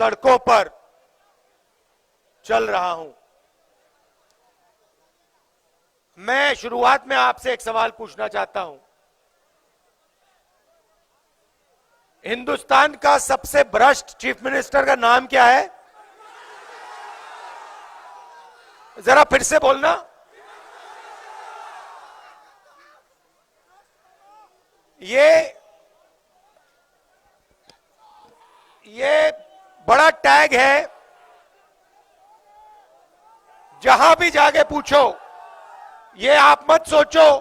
सड़कों पर चल रहा हूं। मैं शुरुआत में आपसे एक सवाल पूछना चाहता हूं। हिंदुस्तान का सबसे भ्रष्ट चीफ मिनिस्टर का नाम क्या है? जरा फिर से बोलना। ये बड़ा टैग है, जहां भी जाके पूछो। ये आप मत सोचो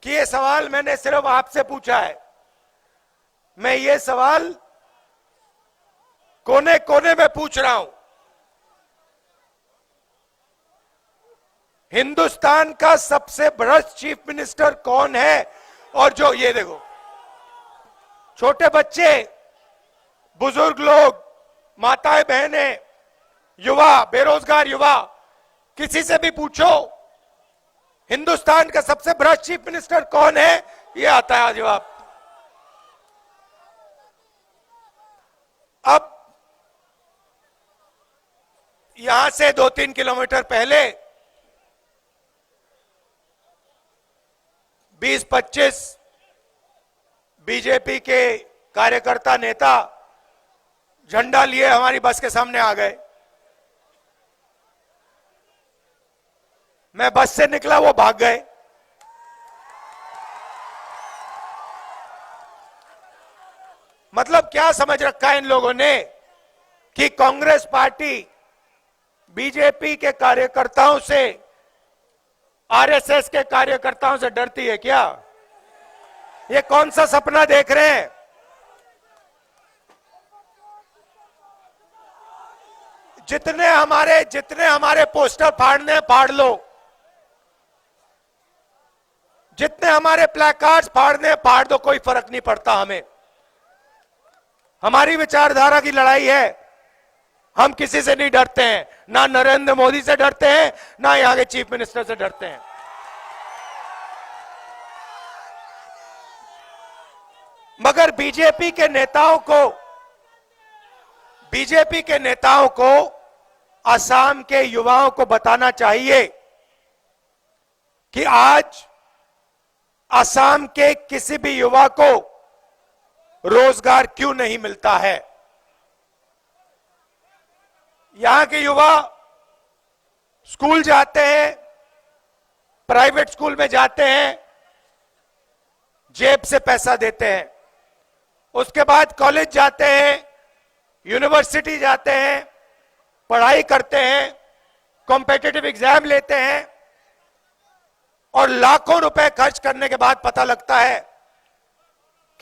कि ये सवाल मैंने सिर्फ आपसे पूछा है। मैं ये सवाल कोने कोने में पूछ रहा हूं। हिंदुस्तान का सबसे भ्रष्ट चीफ मिनिस्टर कौन है? और जो ये देखो, छोटे बच्चे, बुजुर्ग लोग, माताएं बहनें, युवा, बेरोजगार युवा, किसी से भी पूछो हिंदुस्तान का सबसे भ्रष्ट चीफ मिनिस्टर कौन है, ये आता है जवाब। अब यहां से 2-3 किलोमीटर पहले 20-25 बीजेपी के कार्यकर्ता नेता झंडा लिए हमारी बस के सामने आ गए। मैं बस से निकला, वो भाग गए। मतलब क्या समझ रखा है इन लोगों ने कि कांग्रेस पार्टी बीजेपी के कार्यकर्ताओं से, आरएसएस के कार्यकर्ताओं से डरती है क्या? ये कौन सा सपना देख रहे हैं? जितने हमारे पोस्टर फाड़ने हैं, फाड़ लो। जितने हमारे प्लेकार्ड्स फाड़ने हैं, फाड़ दो, कोई फर्क नहीं पड़ता हमें। हमारी विचारधारा की लड़ाई है। हम किसी से नहीं डरते हैं, ना नरेंद्र मोदी से डरते हैं, ना यहां के चीफ मिनिस्टर से डरते हैं। मगर बीजेपी के नेताओं को असम के युवाओं को बताना चाहिए कि आज असम के किसी भी युवा को रोजगार क्यों नहीं मिलता है। यहां के युवा स्कूल जाते हैं, प्राइवेट स्कूल में जाते हैं, जेब से पैसा देते हैं। उसके बाद कॉलेज जाते हैं, यूनिवर्सिटी जाते हैं, पढ़ाई करते हैं, कॉम्पिटिटिव एग्जाम लेते हैं, और लाखों रुपए खर्च करने के बाद पता लगता है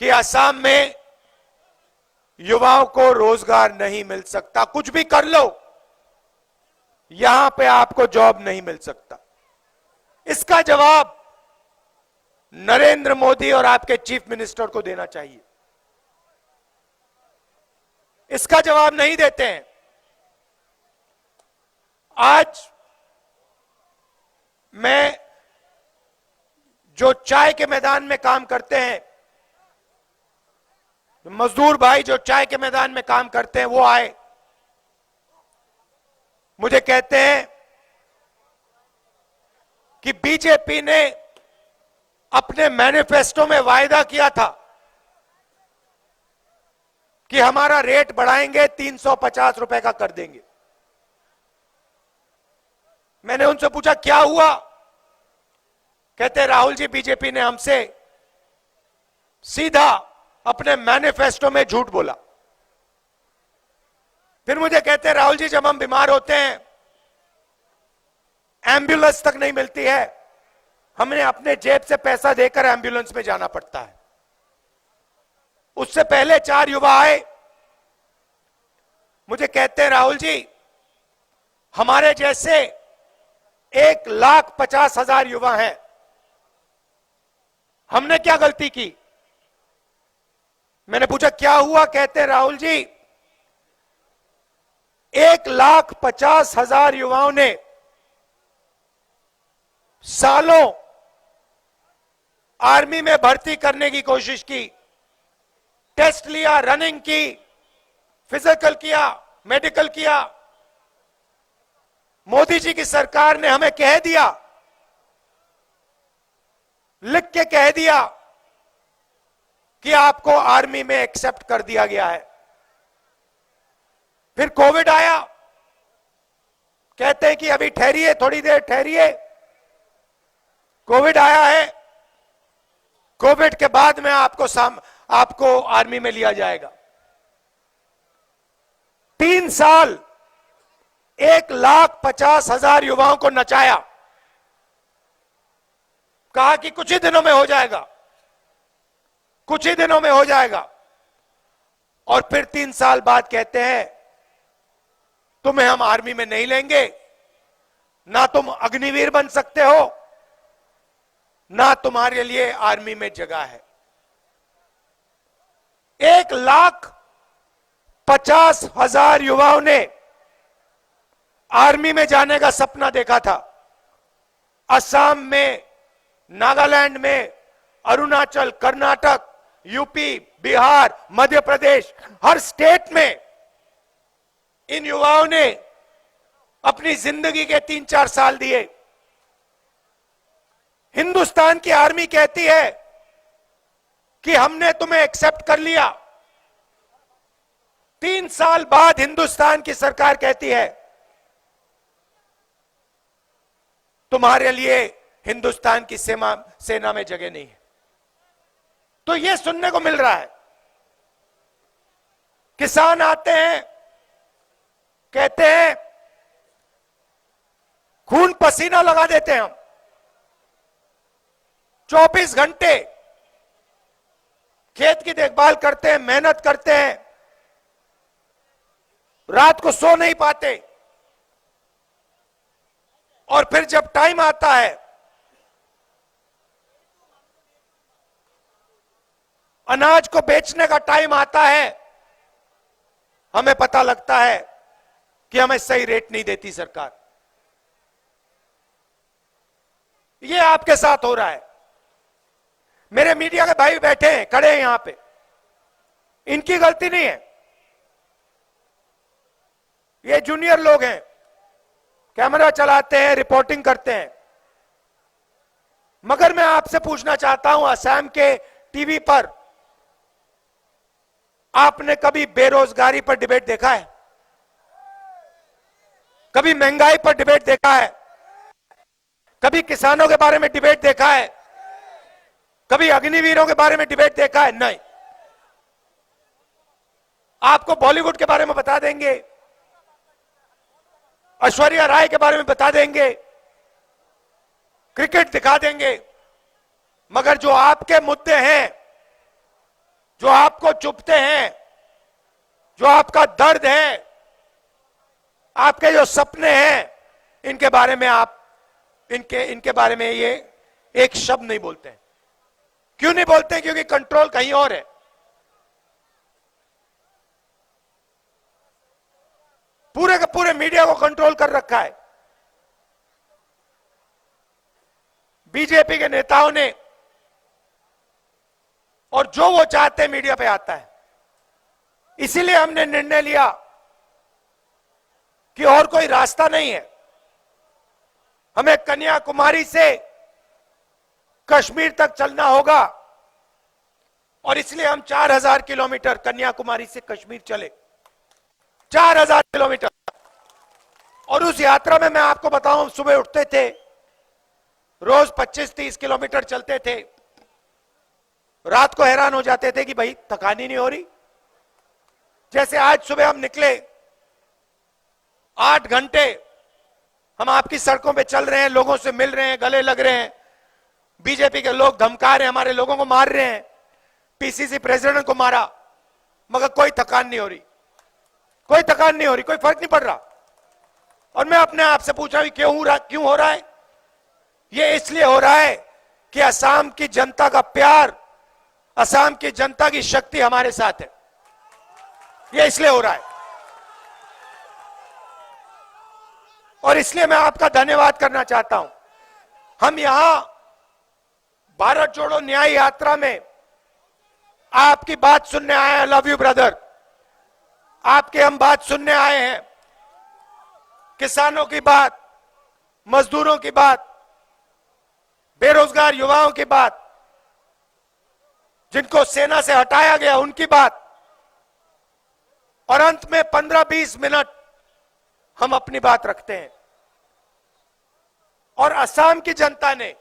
कि असम में युवाओं को रोजगार नहीं मिल सकता। कुछ भी कर लो, यहां पे आपको जॉब नहीं मिल सकता। इसका जवाब नरेंद्र मोदी और आपके चीफ मिनिस्टर को देना चाहिए। इसका जवाब नहीं देते हैं। आज मैं जो चाय के मैदान में काम करते हैं, मजदूर भाई जो चाय के मैदान में काम करते हैं, वो आए, मुझे कहते हैं कि बीजेपी ने अपने मैनिफेस्टो में वायदा किया था कि हमारा रेट बढ़ाएंगे, 350 रुपए का कर देंगे। मैंने उनसे पूछा क्या हुआ? कहते राहुल जी, बीजेपी ने हमसे सीधा अपने मैनिफेस्टो में झूठ बोला। फिर मुझे कहते राहुल जी, जब हम बीमार होते हैं, एम्बुलेंस तक नहीं मिलती है, हमने अपने जेब से पैसा देकर एम्बुलेंस में जाना पड़ता है। उससे पहले 4 युवा आए, मुझे कहते हैं राहुल जी, हमारे जैसे 1,50,000 युवा हैं, हमने क्या गलती की? मैंने पूछा क्या हुआ? कहते हैं राहुल जी, 1,50,000 युवाओं ने सालों आर्मी में भर्ती करने की कोशिश की, टेस्ट लिया, रनिंग की, फिजिकल किया, मेडिकल किया। मोदी जी की सरकार ने हमें कह दिया, लिख के कह दिया कि आपको आर्मी में एक्सेप्ट कर दिया गया है। फिर कोविड आया, कहते हैं कि अभी ठहरिए, थोड़ी देर ठहरिए। कोविड आया है, कोविड के बाद में आपको आर्मी में लिया जाएगा। 3 साल 1,50,000 युवाओं को नचाया, कहा कि कुछ ही दिनों में हो जाएगा, कुछ ही दिनों में हो जाएगा। और फिर 3 साल बाद कहते हैं तुम्हें हम आर्मी में नहीं लेंगे, ना तुम अग्निवीर बन सकते हो, ना तुम्हारे लिए आर्मी में जगह है। 1,50,000 युवाओं ने आर्मी में जाने का सपना देखा था। असम में, नागालैंड में, अरुणाचल, कर्नाटक, यूपी, बिहार, मध्य प्रदेश, हर स्टेट में इन युवाओं ने अपनी जिंदगी के 3-4 साल दिए। हिंदुस्तान की आर्मी कहती है कि हमने तुम्हें एक्सेप्ट कर लिया। 3 साल बाद हिंदुस्तान की सरकार कहती है तुम्हारे लिए हिंदुस्तान की सेना में जगह नहीं है। तो यह सुनने को मिल रहा है। किसान आते हैं, कहते हैं खून पसीना लगा देते हैं हम, 24 घंटे खेत की देखभाल करते हैं, मेहनत करते हैं, रात को सो नहीं पाते, और फिर जब टाइम आता है, अनाज को बेचने का टाइम आता है, हमें पता लगता है कि हमें सही रेट नहीं देती सरकार। ये आपके साथ हो रहा है। मेरे मीडिया के भाई बैठे हैं, खड़े हैं यहां पे, इनकी गलती नहीं है। ये जूनियर लोग हैं, कैमरा चलाते हैं, रिपोर्टिंग करते हैं। मगर मैं आपसे पूछना चाहता हूं, असम के टीवी पर आपने कभी बेरोजगारी पर डिबेट देखा है? कभी महंगाई पर डिबेट देखा है? कभी किसानों के बारे में डिबेट देखा है? कभी अग्निवीरों के बारे में डिबेट देखा है? नहीं। आपको बॉलीवुड के बारे में बता देंगे, ऐश्वर्या राय के बारे में बता देंगे, क्रिकेट दिखा देंगे, मगर जो आपके मुद्दे हैं, जो आपको चुभते हैं, जो आपका दर्द है, आपके जो सपने हैं, इनके बारे में आप इनके बारे में ये एक शब्द नहीं बोलते हैं। क्यों नहीं बोलते? क्योंकि कंट्रोल कहीं और है। पूरे के पूरे मीडिया को कंट्रोल कर रखा है बीजेपी के नेताओं ने, और जो वो चाहते हैं मीडिया पे आता है। इसीलिए हमने निर्णय लिया कि और कोई रास्ता नहीं है, हमें कन्याकुमारी से कश्मीर तक चलना होगा, और इसलिए हम 4,000 किलोमीटर कन्याकुमारी से कश्मीर चले, 4,000 किलोमीटर। और उस यात्रा में मैं आपको बताऊं, सुबह उठते थे, रोज 25-30 किलोमीटर चलते थे, रात को हैरान हो जाते थे कि भाई थकान ही नहीं हो रही। जैसे आज सुबह हम निकले, 8 घंटे हम आपकी सड़कों पे चल रहे हैं, लोगों से मिल रहे हैं, गले लग रहे हैं। बीजेपी के लोग धमका रहे हैं, हमारे लोगों को मार रहे हैं, पीसीसी प्रेसिडेंट को मारा, मगर कोई थकान नहीं हो रही, कोई थकान नहीं हो रही, कोई फर्क नहीं पड़ रहा। और मैं अपने आप से पूछा कि क्यों हो रहा है? ये इसलिए हो रहा है कि असम की जनता का प्यार, असम की जनता की शक्ति हमारे साथ है। ये इसलिए हो रहा है, और इसलिए मैं आपका धन्यवाद करना चाहता हूं। हम यहां भारत जोड़ो न्याय यात्रा में आपकी बात सुनने आए हैं। लव यू ब्रदर, आपके हम बात सुनने आए हैं, किसानों की बात, मजदूरों की बात, बेरोजगार युवाओं की बात, जिनको सेना से हटाया गया उनकी बात, और अंत में 15-20 मिनट हम अपनी बात रखते हैं। और असम की जनता ने,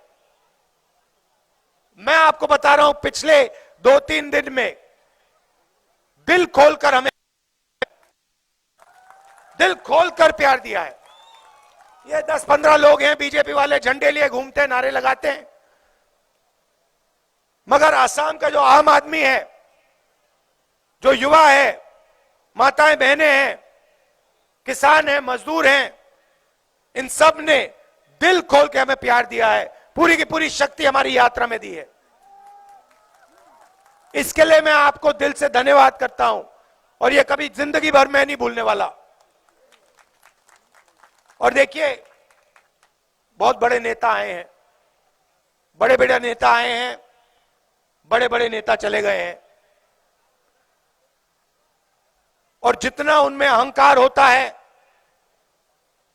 मैं आपको बता रहा हूं, पिछले 2-3 दिन में दिल खोलकर हमें, दिल खोलकर प्यार दिया है। ये 10-15 लोग हैं बीजेपी वाले, झंडे लिए घूमते हैं, नारे लगाते हैं, मगर असम का जो आम आदमी है, जो युवा है, माताएं बहनें हैं, किसान हैं, मजदूर हैं, इन सब ने दिल खोल के हमें प्यार दिया है, पूरी की पूरी शक्ति हमारी यात्रा में दी है। इसके लिए मैं आपको दिल से धन्यवाद करता हूं, और ये कभी जिंदगी भर मैं नहीं भूलने वाला। और देखिए, बहुत बड़े नेता आए हैं, बड़े बड़े नेता आए हैं, बड़े बड़े नेता चले गए हैं, और जितना उनमें अहंकार होता है,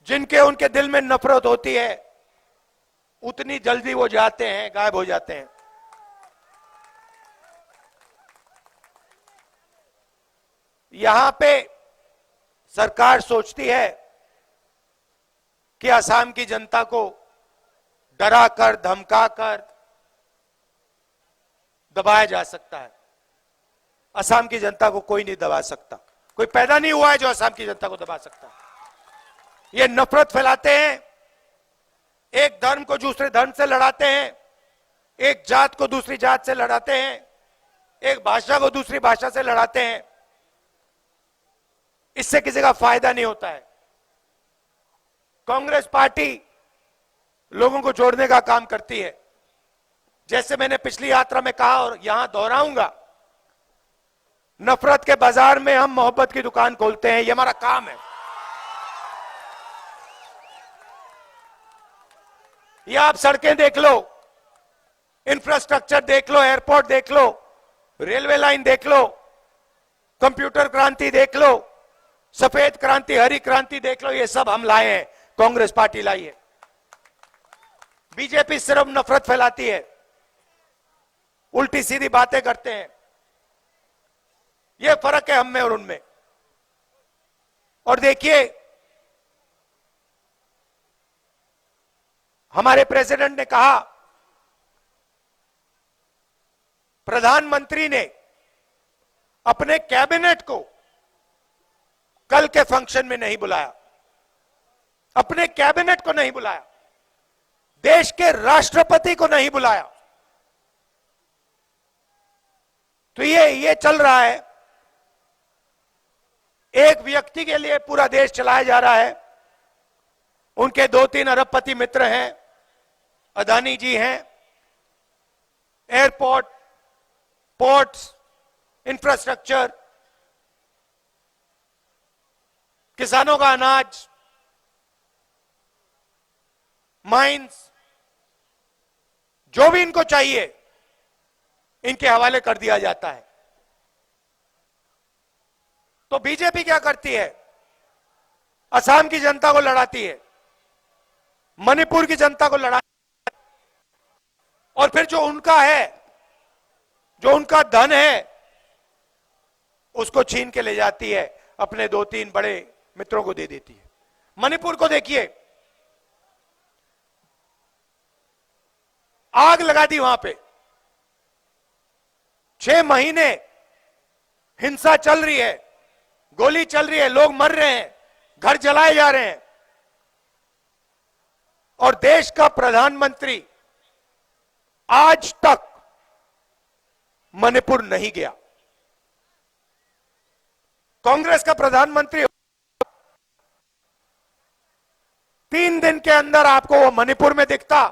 जिनके उनके दिल में नफरत होती है, उतनी जल्दी वो जाते हैं, गायब हो जाते हैं। यहां पे सरकार सोचती है कि असम की जनता को डराकर, धमकाकर दबाया जा सकता है। असम की जनता को कोई नहीं दबा सकता, कोई पैदा नहीं हुआ है जो असम की जनता को दबा सकता है। ये नफरत फैलाते हैं, एक धर्म को दूसरे धर्म से लड़ाते हैं, एक जात को दूसरी जात से लड़ाते हैं, एक भाषा को दूसरी भाषा से लड़ाते हैं। इससे किसी का फायदा नहीं होता है। कांग्रेस पार्टी लोगों को जोड़ने का काम करती है। जैसे मैंने पिछली यात्रा में कहा और यहां दोहराऊंगा, नफरत के बाजार में हम मोहब्बत की दुकान खोलते हैं, ये हमारा काम है। ये आप सड़कें देख लो, इंफ्रास्ट्रक्चर देख लो, एयरपोर्ट देख लो, रेलवे लाइन देख लो, कंप्यूटर क्रांति देख लो, सफेद क्रांति, हरी क्रांति देख लो, ये सब हम लाए हैं, कांग्रेस पार्टी लाई है। बीजेपी सिर्फ नफरत फैलाती है, उल्टी सीधी बातें करते हैं। यह फर्क है हम में और उनमें। और देखिए, हमारे प्रेसिडेंट ने कहा, प्रधानमंत्री ने अपने कैबिनेट को कल के फंक्शन में नहीं बुलाया, अपने कैबिनेट को नहीं बुलाया, देश के राष्ट्रपति को नहीं बुलाया। तो ये चल रहा है, एक व्यक्ति के लिए पूरा देश चलाया जा रहा है। उनके 2-3 अरबपति मित्र हैं, अदानी जी हैं, एयरपोर्ट, पोर्ट्स, इंफ्रास्ट्रक्चर, किसानों का अनाज, माइंस, जो भी इनको चाहिए इनके हवाले कर दिया जाता है। तो बीजेपी क्या करती है? असम की जनता को लड़ाती है, मणिपुर की जनता को लड़ाती है, और फिर जो उनका है, जो उनका धन है, उसको छीन के ले जाती है, अपने 2-3 बड़े मित्रों को दे देती है। मणिपुर को देखिए, आग लगा दी वहां पे, 6 महीने हिंसा चल रही है, गोली चल रही है, लोग मर रहे हैं, घर जलाए जा रहे हैं, और देश का प्रधानमंत्री आज तक मणिपुर नहीं गया। कांग्रेस का प्रधानमंत्री 3 दिन के अंदर आपको वो मणिपुर में दिखता,